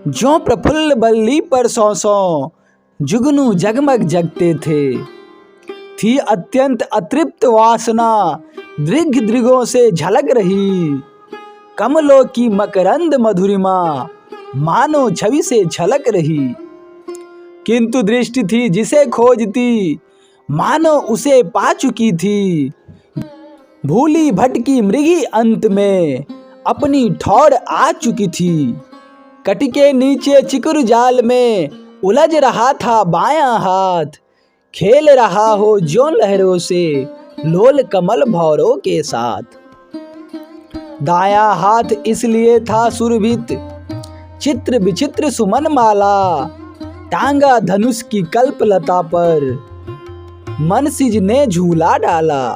ज्यों प्रफुल्ल बल्ली पर सौ जुगनू जगमग जगते थे। थी अत्यंत अतृप्त वासना दृघ दृगों से झलक रही। कमलों की मकरंद मधुरिमा मानो छवि से झलक रही। किंतु दृष्टि थी जिसे खोजती, मानो उसे पा चुकी थी। भूली भटकी मृगी अंत में अपनी ठौर आ चुकी थी। कटी के नीचे चिकुर जाल में उलझ रहा था बायां हाथ। खेल रहा हो ज्यों लहरों से लोल कमल भौरों के साथ। दायां हाथ इसलिए था सुरभित चित्र विचित्र सुमन माला। टांगा धनुष की कल्पलता पर मनसिज ने झूला डाला।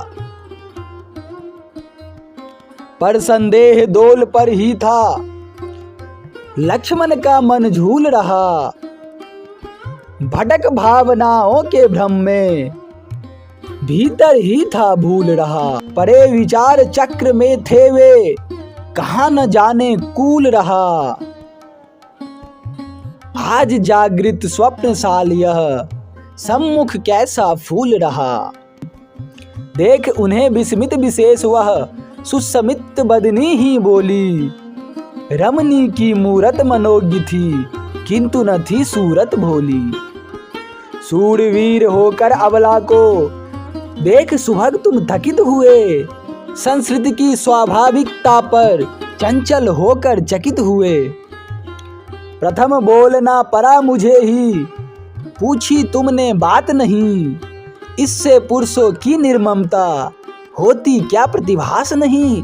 पर संदेह दोल पर ही था, लक्ष्मण का मन झूल रहा। भटक भावनाओं के भ्रम में भीतर ही था भूल रहा। परे विचार चक्र में थे वे, कहाँ न जाने कूल रहा। आज जागृत स्वप्न साल यह सम्मुख कैसा फूल रहा। देख उन्हें विस्मित विशेष वह सुसमित बदनी ही बोली। रमणी की मूरत मनोज्ञ थी, किंतु न थी सूरत भोली। सूरवीर होकर अबला को देख सुभग तुम थकित हुए। संस्कृति की स्वाभाविकता पर चंचल होकर चकित हुए। प्रथम बोलना पड़ा मुझे ही, पूछी तुमने बात नहीं। इससे पुरुषों की निर्ममता होती क्या प्रतिभास नहीं।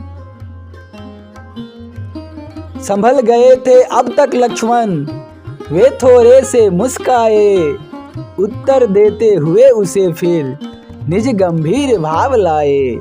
संभल गए थे अब तक लक्ष्मण, वे थोड़े से मुस्काए। उत्तर देते हुए उसे फिर निज गंभीर भाव लाए।